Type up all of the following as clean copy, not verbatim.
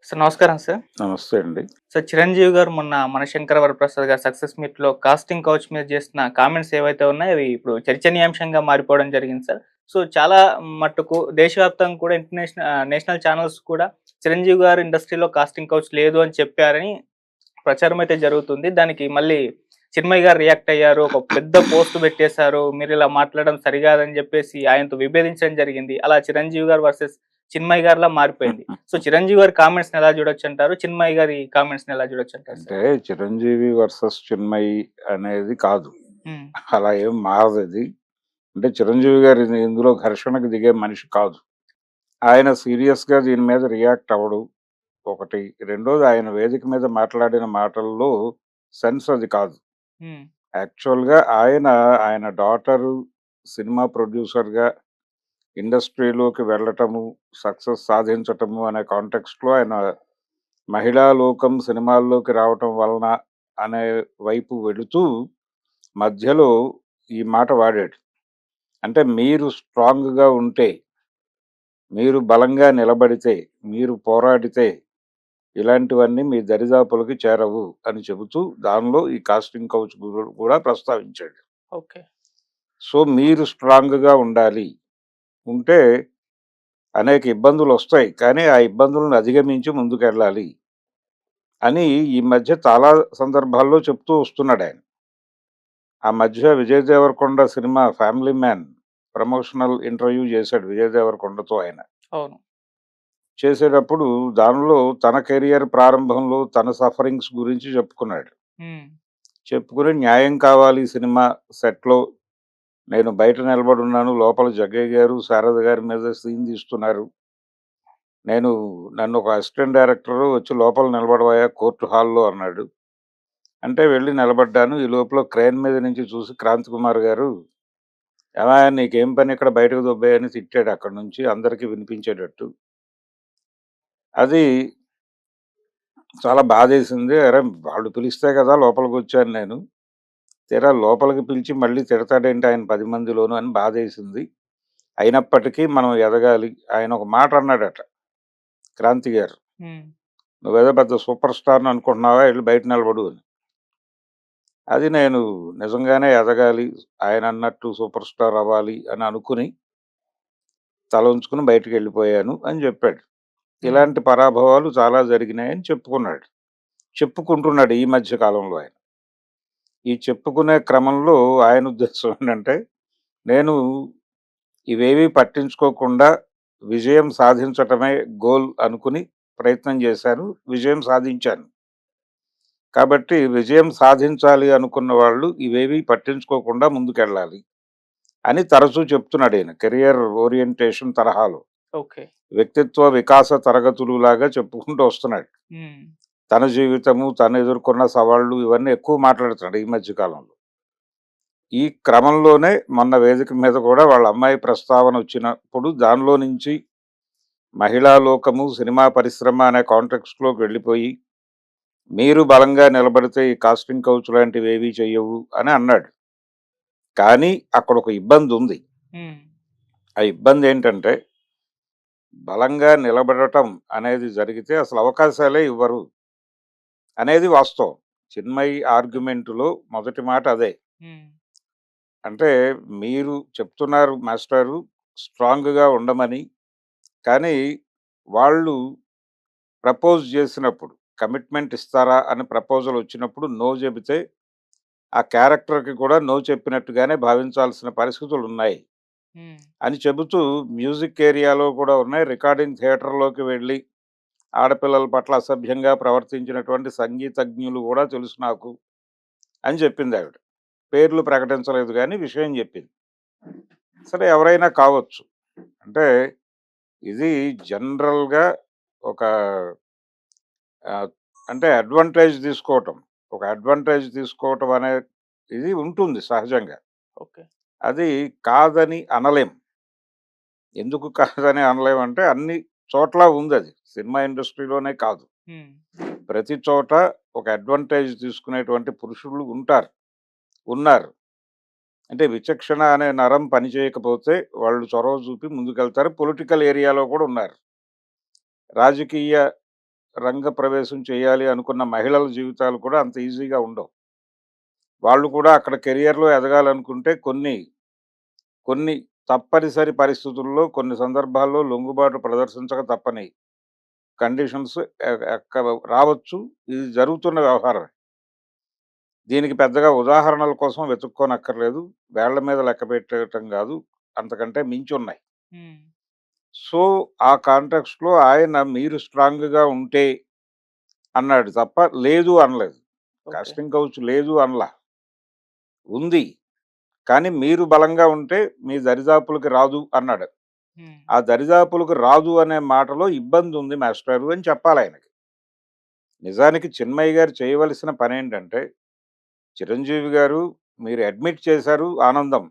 Sir నమస్కారం sir. నమస్తే అండి. సార్ 'చిరంజీవి' గారు మొన్న 'మనశంకర వరప్రసాద్' గారి సక్సెస్ మీట్‌లో కాస్టింగ్ కౌచ్ మీద చేసిన కామెంట్స్ ఏవైతే ఉన్నాయో అవి ఇప్పుడు చర్చనీయాంశంగా మారిపోవడం జరిగింది సార్. సో, చాలా మట్టుకు దేశవ్యాప్తంగా కూడా నేషనల్ ఛానెల్స్ కూడా 'చిరంజీవి' గారు ఇండస్ట్రీలో కాస్టింగ్ కౌచ్ లేదు అని చెప్పారని ప్రచారం అయితే జరుగుతుంది. దానికి మళ్ళీ చిన్మయి గారు రియాక్ట్ అయ్యారు. ఒక పెద్ద పోస్ట్ పెట్టేశారు. మీరిలా మాట్లాడడం సరికాదని చెప్పేసి ఆయనతో విభేదించడం జరిగింది. అలా 'చిరంజీవి' గారు వర్సెస్ చిన్మయి గారిలా మారిపోయింది. సో, 'చిరంజీవి' గారి కామెంట్స్‌ని ఎలా చూడొచ్చంటారు? చిన్మయి గారి కామెంట్స్‌ని ఎలా చూడొచ్చంటారు సార్? అంటే 'చిరంజీవి వర్సెస్ చిన్మయి' అనేది కాదు. హ్మ్. అలా ఏం మారదది. అంటే 'చిరంజీవి' గారు ఇందులో ఘర్షణకు దిగే మనిషి కాదు. ఆయన సీరియస్‌గా దీని మీద రియాక్ట్ అవ్వడు ఒకటి. రెండోది ఆయన వేదిక మీద మాట్లాడిన మాటల్లో సెన్స్ అది కాదు. హ్మ్. యాక్చువల్‌గా ఆయన డాటరు సినిమా ప్రొడ్యూసర్‌గా ఇండస్ట్రీలోకి వెళ్ళటము, సక్సెస్ సాధించటము అనే కాంటెక్స్ట్‌లో ఆయన మహిళా లోకం సినిమాల్లోకి రావటం వలన అనే వైపు వెళుతూ మధ్యలో ఈ మాట వాడాడు. అంటే మీరు స్ట్రాంగ్‌గా ఉంటే, మీరు బలంగా నిలబడితే, మీరు పోరాడితే ఇలాంటివన్నీ మీ దరిదాపులకి చేరవు అని చెబుతూ దానిలో ఈ కాస్టింగ్ కౌచ్ కూడా ప్రస్తావించాడు. ఓకే. సో, మీరు స్ట్రాంగ్‌గా ఉండాలి. ఉంటే అనేక ఇబ్బందులొస్తాయి. కానీ ఆ ఇబ్బందులను అధిగమించి ముందుకెళ్ళాలి అని ఈ మధ్య చాలా సందర్భాల్లో చెప్తూ వస్తున్నాడాయన. ఆ మధ్య 'విజయ్ దేవరకొండ' సినిమా 'ఫ్యామిలీ మ్యాన్' ప్రమోషనల్ ఇంటర్వ్యూ చేశాడు 'విజయ్ దేవరకొండతో' ఆయన. అవును. చేసేటప్పుడు దానిలో తన కెరియర్ ప్రారంభంలో తన సఫరింగ్స్ గురించి చెప్పుకున్నాడు. హ్మ్. చెప్పుకొని న్యాయం కావాలి సినిమా సెట్‌లో నేను బయట నిలబడున్నాను. లోపల జగ్గయ్య గారు, శారద గారి మీద సీన్ తీస్తున్నారు. నేను నన్ను ఒక అసిస్టెంట్ డైరెక్టర్ వచ్చి లోపల నిలబడవయ్యా కోర్ట్ హాల్‌లో అన్నాడు. అంటే వెళ్లి నిలబడ్డాను. ఈ లోపల క్రేన్ మీద నుంచి చూసి క్రాంతి కుమార్ గారు "ఏమయ్య నీకేం పని ఇక్కడ బయటకు దొబ్బేయ్" అని తిట్టాడు అక్కడి నుంచి అందరికీ వినిపించేటట్టు. అది చాలా బాధేసింది. అరె! వాళ్ళు పిలిస్తే కదా లోపలికొచ్చాను నేను. తీరా లోపలికి పిలిచి మళ్ళీ తిడతాడేంటి ఆయన 10 మందిలోను అని బాధేసింది. అయినప్పటికీ మనం ఎదగాలి. ఆయన ఒక మాట అన్నాడట క్రాంతి గారు. హ్మ్. "నువ్వేదో పెద్ద సూపర్ స్టార్‌ని అనుకుంటున్నావా? ఎళ్లి బయట నిలబడు" అని. అది నేను నిజంగానే ఎదగాలి. ఆయనన్నట్టు సూపర్ స్టార్ అవ్వాలి అని అనుకుని తల ఉంచుకుని బయటికెళ్ళిపోయాను అని జెప్పాడు. హ్మ్. ఇలాంటి పరాభవాలు చాలా జరిగినాయని చెప్పుకున్నాడు. చెప్పుకుంటున్నాడు ఈ మధ్య కాలంలో ఆయన. ఈ చెప్పుకునే క్రమంలో ఆయన ఉద్దేశం ఏంటంటే, నేను ఇవేవీ పట్టించుకోకుండా విజయం సాధించటమే గోల్ అనుకుని ప్రయత్నం చేశాను. విజయం సాధించాను. కాబట్టి విజయం సాధించాలి అనుకున్న వాళ్ళు ఇవేవీ పట్టించుకోకుండా ముందుకెళ్ళాలి అని తరచూ చెప్తున్నాడాయన. కెరియర్ ఓరియంటేషన్ తరహాలో. ఓకే. వ్యక్తిత్వ వికాస తరగతులు లాగా చెప్పుకుంటూ వస్తున్నాడు. హ్మ్. తన జీవితము, తను ఎదుర్కొన్న సవాళ్ళు ఇవన్నీ ఎక్కువ మాట్లాడుతున్నాడు ఈ మధ్య కాలంలో. ఈ క్రమంలోనే మొన్న వేదిక మీద కూడా వాళ్ళ అమ్మాయి ప్రస్తావన వచ్చినప్పుడు దానిలో నుంచి మహిళా లోకము, సినిమా పరిశ్రమ అనే కాంటెక్స్ట్‌లోకి వెళ్ళిపోయి, మీరు బలంగా నిలబడితే ఈ కాస్టింగ్ కౌచ్ లాంటివేవీ చెయ్యవు అని అన్నాడు. కానీ అక్కడొక ఇబ్బందుంది. హ్మ్. ఆ ఇబ్బందేంటంటే, బలంగా నిలబడటం అనేది జరిగితే అసలు అవకాశాలే ఇవ్వరు అనేది వాస్తవం. చిన్మయి ఆర్గ్యుమెంట్‌లో మొదటి మాట అదే. హ్మ్. అంటే మీరు చెప్తున్నారు మాస్టారు స్ట్రాంగ్‌గా ఉండమని. కానీ వాళ్ళు ప్రపోజ్ చేసినప్పుడు కమిట్మెంట్ ఇస్తారా అని ప్రపోజల్ వచ్చినప్పుడు నో చెబితే, ఆ క్యారెక్టర్‌కి కూడా నో చెప్పినట్టుగానే భావించాల్సిన పరిస్థితులున్నాయి హ్మ్. అని చెబుతూ మ్యూజిక్ ఏరియాలో కూడా ఉన్నాయి. రికార్డింగ్ థియేటర్‌లోకి వెళ్ళి ఆడపిల్లల పట్ల అసభ్యంగా ప్రవర్తించినటువంటి సంగీతజ్ఞులు కూడా తెలుసు నాకు అని చెప్పిందావిడ. పేర్లు ప్రకటించలేదు గానీ విషయం చెప్పింది. సరే ఎవరైనా కావచ్చు. అంటే ఇది జనరల్‌గా ఒక ఆహ్, అంటే అడ్వాంటేజ్ తీసుకోవటం అనే ఇది ఉంటుంది సహజంగా. ఓకే. అది కాదని అనలేం. ఎందుకు కాదని అనలేమంటే అన్ని చోట్ల ఉందది. సినిమా ఇండస్ట్రీలోనే కాదు. హ్మ్. ప్రతి చోట ఒక అడ్వాంటేజ్ తీసుకునేటువంటి పురుషులు ఉంటారు. ఉన్నారు. అంటే విచక్షణ అనే నరం పనిచేయకపోతే వాళ్ళు చొరవ చూపి ముందుకెళ్తారు. పొలిటికల్ ఏరియాలో కూడా ఉన్నారు. రాజకీయ రంగ ప్రవేశం చేయాలి అనుకున్న మహిళల జీవితాలు కూడా అంత ఈజీగా ఉండవు. వాళ్ళు కూడా అక్కడ కెరియర్‌లో ఎదగాలనుకుంటే కొన్ని తప్పనిసరి పరిస్థితుల్లో, కొన్ని సందర్భాల్లో లొంగుబాటు ప్రదర్శించక తప్పని కండిషన్స్ రావచ్చు. ఇది జరుగుతున్న వ్యవహారమే. దీనికి పెద్దగా ఉదాహరణల కోసం వెతుక్కోనక్కర్లేదు. వేళ్ళ మీద లెక్క పెట్టేయటం గాదు. అంతకంటే మించున్నాయి. హ్మ్. సో, ఆ కాంటెక్స్ట్‌లో ఆయన మీరు స్ట్రాంగ్‌గా ఉంటే అన్నాడు తప్ప లేదు అనలేదు. ఓకే. కాస్టింగ్ కౌచ్ లేదు అనలా. ఉంది. కానీ మీరు బలంగా ఉంటే మీ దరిదాపులకి రాదు అన్నాడు. హ్మ్. ఆ దరిదాపులకు రాదు అనే మాటలో ఇబ్బందుంది మాస్టారు అని చెప్పాలాయనకి. నిజానికి చిన్మయి గారు చేయవలసిన పనేంటంటే, చిరంజీవి గారు మీరు అడ్మిట్ చేశారు ఆనందం.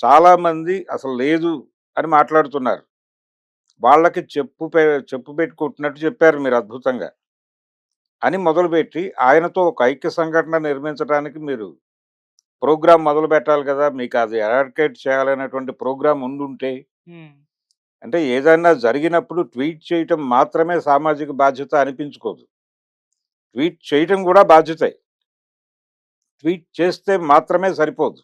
చాలామంది అసలు లేదు అని మాట్లాడుతున్నారు. వాళ్ళకి చెప్పు పెట్టి కొట్టినట్టు చెప్పారు మీరు అద్భుతంగా. అని మొదలుపెట్టి ఆయనతో ఒక ఐక్య సంఘటన నిర్మించడానికి మీరు ప్రోగ్రామ్ మొదలుపెట్టాలి కదా! మీకది ఎరాడికేట్ చేయాలనేటువంటి ప్రోగ్రామ్ ఉండుంటే, హ్మ్. అంటే ఏదైనా జరిగినప్పుడు ట్వీట్ చేయటం మాత్రమే సామాజిక బాధ్యత అనిపించుకోదు. ట్వీట్ చేయటం గూడా బాధ్యతే. ట్వీట్ చేస్తే మాత్రమే సరిపోదు.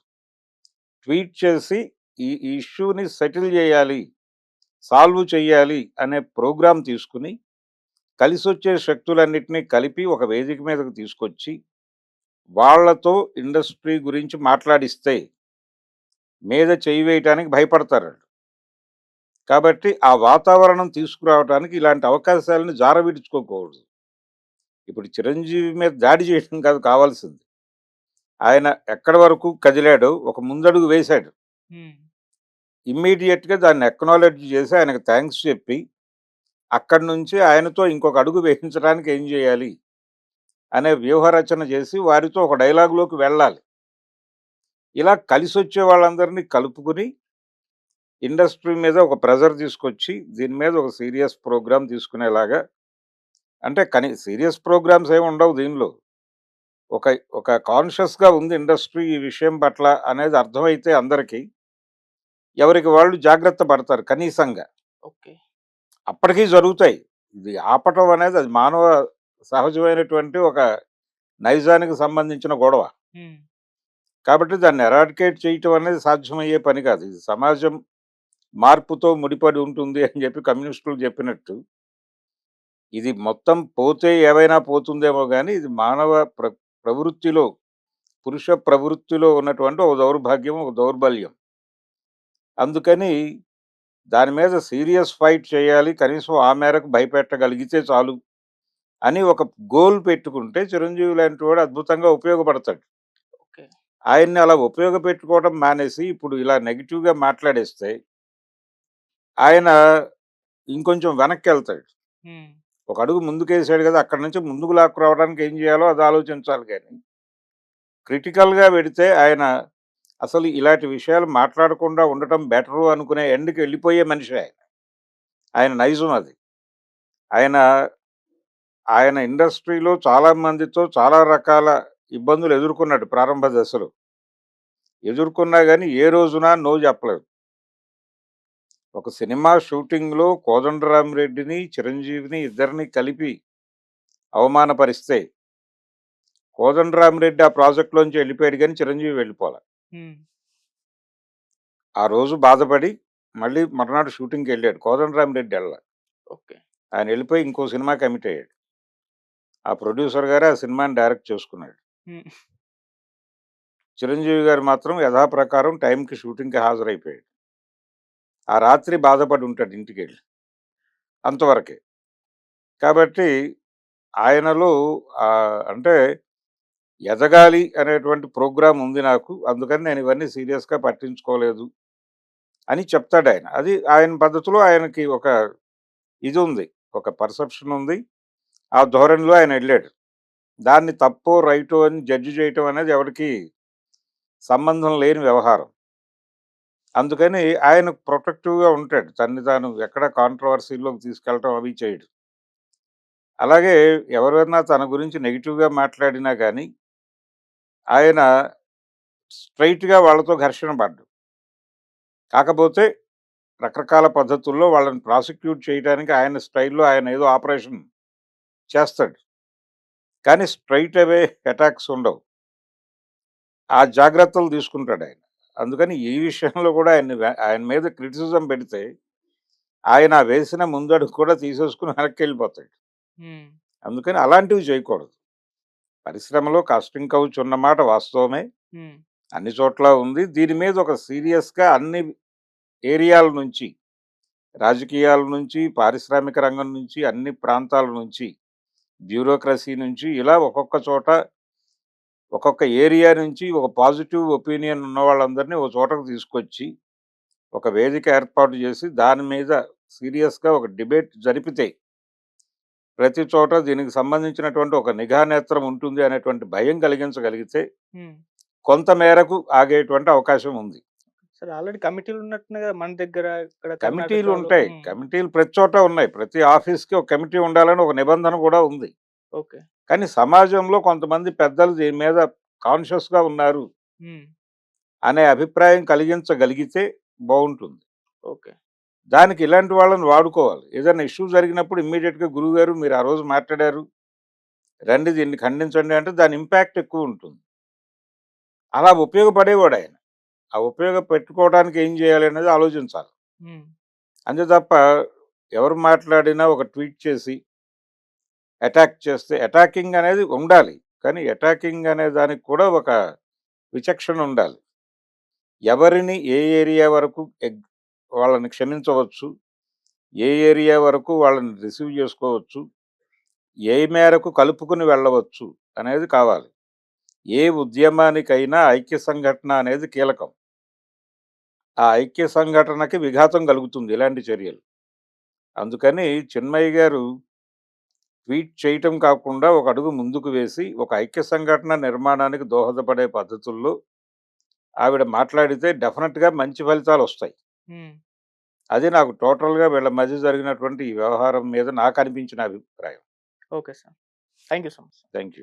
ట్వీట్ చేసి ఈ ఇష్యూని సెటిల్ జేయాలి, సాల్వ్ చెయ్యాలి అనే ప్రోగ్రామ్ తీసుకొని, కలిసొచ్చే శక్తులన్నిటిని కలిపి ఒక వేదిక మీదకు తీసుకొచ్చి, వాళ్ళతో ఇండస్ట్రీ గురించి మాట్లాడిస్తే, మీద చెయ్యి వేయటానికి భయపడతారాళ్ళు. కాబట్టి ఆ వాతావరణం తీసుకురావటానికి ఇలాంటి అవకాశాలను జారవిడుచుకోకూడదు. ఇప్పుడు చిరంజీవి మీద దాడి చేయడం కాదు కావాల్సింది. ఆయన ఎక్కడి వరకు కదిలాడో ఒక ముందడుగు వేశాడు. హ్మ్. ఇమ్మీడియేట్‌గా దాన్ని అక్నాలెడ్జ్ చేసి ఆయనకు థాంక్స్ చెప్పి, అక్కడి నుంచి ఆయనతో ఇంకొక అడుగు వేయించడానికి ఏం చేయాలి అనే వ్యూహరచన చేసి వారితో ఒక డైలాగ్‌లోకి వెళ్ళాలి. ఇలా కలిసొచ్చే వాళ్ళందరినీ కలుపుకొని ఇండస్ట్రీ మీద ఒక ప్రెషర్ తీసుకొచ్చి, దీని మీద ఒక సీరియస్ ప్రోగ్రామ్ తీసుకునేలాగా అంటే సీరియస్ ప్రోగ్రామ్స్ ఏమి ఉండవు దీనిలో. ఒక ఒక కాన్షియస్‌గా ఉంది ఇండస్ట్రీ ఈ విషయం పట్ల అనేది అర్థమైతే అందరికి, ఎవరికి వాళ్ళు జాగ్రత్త పడతారు కనీసంగా. ఓకే. అప్పటికి జరుగుతాయి. ఇది ఆపటం అనేది అది మానవ సహజమైనటువంటి ఒక నైజానికి సంబంధించిన గొడవ. హ్మ్. కాబట్టి దాన్ని ఎరాడికేట్ చేయటం అనేది సాధ్యమయ్యే పని కాదు. ఇది సమాజం మార్పుతో ముడిపడి ఉంటుంది అని చెప్పి కమ్యూనిస్టులు చెప్పినట్టు, ఇది మొత్తం పోతే ఏవైనా పోతుందేమో గానీ, ఇది మానవ ప్రవృత్తిలో, పురుష ప్రవృత్తిలో ఉన్నటువంటి ఒక దౌర్భాగ్యం, ఒక దౌర్బల్యం. అందుకని దాని మీద సీరియస్ ఫైట్ చేయాలి. కనీసం ఆ మేరకు భయపెట్టగలిగితే చాలు అని ఒక గోల్ పెట్టుకుంటే చిరంజీవి లాంటి వాడు అద్భుతంగా ఉపయోగపడతాడు. ఓకే. ఆయన్ని అలా ఉపయోగపెట్టుకోవడం మానేసి ఇప్పుడు ఇలా నెగెటివ్‌గా మాట్లాడేస్తే ఆయన ఇంకొంచెం వెనక్కెళ్తాడు. హ్మ్. ఒక అడుగు ముందుకేసాడు గదా! అక్కడి నుంచి ముందుకు లాక్కురావడానికి ఏం జేయాలో అది ఆలోచించాలి గానీ, క్రిటికల్‌గా వెడితే ఆయన అసలు ఇలాంటి విషయాలు మాట్లాడకుండా ఉండటం బెటరు అనుకునే ఎండ్‌కెళ్ళిపోయే మనిషి ఆయన. ఆయన నైజం అది. ఆయన, ఆయన ఇండస్ట్రీలో చాలా మందితో చాలా రకాల ఇబ్బందులు ఎదుర్కొన్నాడు ప్రారంభ దశలో. ఎదుర్కొన్నా గానీ ఏ రోజున నో జెప్పలేదు. ఒక సినిమా షూటింగ్‌లో కోదండరామిరెడ్డిని, చిరంజీవిని ఇద్దరిని కలిపి అవమానపరిస్తే, కోదండరామిరెడ్డి ఆ ప్రాజెక్ట్‌లోంచి ఎళ్ళిపోయాడు గానీ చిరంజీవి వెళ్ళిపోలా. హ్మ్. ఆ రోజు బాధపడి మళ్ళీ మర్నాడు షూటింగ్‌కెళ్ళాడు. కోదండరామిరెడ్డి ఎళ్ళల. ఓకే. ఆయన ఎళ్ళిపోయి ఇంకో సినిమా కమిట్ అయ్యాడు. ఆ ప్రొడ్యూసర్ గారే ఆ సినిమాని డైరెక్ట్ చేసుకున్నాడు. హ్మ్. చిరంజీవి గారు మాత్రం యథాప్రకారం టైంకి షూటింగ్‌కి హాజరైపోయాడు. ఆ రాత్రి బాధపడి ఉంటాడు ఇంటికెళ్ళి. అంతవరకే. కాబట్టి ఆయనలో అంటే ఎదగాలి అనేటువంటి ప్రోగ్రామ్ ఉంది నాకు. అందుకని నేను ఇవన్నీ సీరియస్‌గా పట్టించుకోలేదు అని చెప్తాడాయన. అది ఆయన పద్ధతిలో ఆయనకి ఒక ఇదుంది. ఒక పర్సెప్షన్ ఉంది. ఆ ధోరణిలో ఆయనెళ్ళాడు. దాన్ని తప్పో, రైటో అని జడ్జ్ చేయటం అనేది ఎవరికీ సంబంధం లేని వ్యవహారం. అందుకని ఆయన ప్రొటెక్టివ్‌గా ఉంటాడు. తన్ని తాను ఎక్కడ కాంట్రోవర్సీ‌లోకి తీసుకెళ్ళటం అవి చేయడు. అలాగే ఎవరైనా తన గురించి నెగెటివ్‌గా మాట్లాడినా గానీ, ఆయన స్ట్రెయిట్‌గా వాళ్ళతో ఘర్షణ పడడు. కాకపోతే రకరకాల పద్ధతుల్లో వాళ్ళని ప్రాసిక్యూట్ చేయడానికి ఆయన స్టైల్‌లో ఆయన ఏదో ఆపరేషన్ చేస్తాడు. కానీ స్ట్రెయిట్ అవే అటాక్స్ ఉండవు. ఆ జాగ్రత్తలు తీసుకుంటాడాయన. అందుకని ఈ విషయంలో కూడా ఆయన మీద క్రిటిసిజం పెడితే, ఆయన ఆ వేసిన ముందడుగు కూడా తీసేసుకొని వెనక్కెళ్ళిపోతాడు. హ్మ్. అందుకని అలాంటివి చేయకూడదు. పరిశ్రమలో కాస్టింగ్ కౌచ్ ఉన్నమాట వాస్తవమే. హ్మ్. అన్ని చోట్ల ఉంది. దీని మీద ఒక సీరియస్‌గా అన్ని ఏరియాల నుంచి, రాజకీయాల నుంచి, పారిశ్రామిక రంగం నుంచి, అన్ని ప్రాంతాల నుంచి, బ్యూరోక్రసీ నుంచి ఇలా ఒక్కొక్క చోట, ఒక్కొక్క ఏరియా నుంచి ఒక పాజిటివ్ ఒపీనియన్ ఉన్న వాళ్ళందరినీ ఒక చోటకు తీసుకొచ్చి, ఒక వేదిక ఏర్పాటు చేసి, దాని మీద సీరియస్‌గా ఒక డిబేట్ జరిపితే, ప్రతి చోట దీనికి సంబంధించినటువంటి ఒక నిఘా నేత్రం ఉంటుంది అనేటువంటి భయం కలిగించగలిగితే, హ్మ్. కొంత మేరకు ఆగేటువంటి అవకాశం ఉంది. సరే ఆల్రెడీ కమిటీలు ఉన్నట్టున్నాయి కదా! మన దగ్గర ఇక్కడ కమిటీలు కర్ణాటకలో. ఉంటాయి. హ్మ్. కమిటీలు ప్రతి చోట ఉన్నాయి. ప్రతి ఆఫీస్‌కి ఒక కమిటీ ఉండాలని ఒక నిబంధన కూడా ఉంది. ఓకే. కానీ సమాజంలో కొంతమంది పెద్దలు దీని మీద కాన్షియస్‌గా ఉన్నారు హ్మ్. అనే అభిప్రాయం కలిగించగలిగితే బావుంటుంది. ఓకే. దానికి ఇలాంటి వాళ్ళని వాడుకోవాలి. ఏదైనా ఇష్యూ జరిగినప్పుడు ఇమ్మీడియేట్‌గా గురువుగారు మీరు ఆ రోజు మాట్లాడారు. రండి దీన్ని ఖండించండి అంటే దాని ఇంపాక్ట్ ఎక్కువుంటుంది. అలా ఉపయోగపడేవాడాయన. ఆ ఉపయోగపెట్టుకోవడానికి ఏం చేయాలి అనేది ఆలోచించాలి. హ్మ్. అంతే తప్ప ఎవరు మాట్లాడినా ఒక ట్వీట్ చేసి అటాక్ చేస్తే అటాకింగ్ అనేది ఉండాలి. కానీ అటాకింగ్ అనే దానికి కూడా ఒక విచక్షణ ఉండాలి. ఎవరిని ఏ ఏరియా వరకు వాళ్ళని క్షమించవచ్చు, ఏ ఏరియా వరకు వాళ్ళని రిసీవ్ చేసుకోవచ్చు, ఏ మేరకు కలుపుకొని వెళ్ళవచ్చు అనేది కావాలి. ఏ ఉద్యమానికైనా ఐక్య సంఘటన అనేది కీలకం. ఆ ఐక్య సంఘటనకి విఘాతం కలుగుతుంది ఇలాంటి చర్యలు. అందుకని చిన్మయ్య గారు ట్వీట్ చేయటం కాకుండా ఒక అడుగు ముందుకు వేసి, ఒక ఐక్య సంఘటన నిర్మాణానికి దోహదపడే పద్ధతుల్లో ఆవిడ మాట్లాడితే డెఫినెట్‌గా మంచి ఫలితాలొస్తాయి. హ్మ్. అది నాకు టోటల్‌గా వీళ్ళ మధ్య జరిగినటువంటి ఈ వ్యవహారం మీద నాకనిపించిన అభిప్రాయం. Okay sir. Thank you so much. Thank you.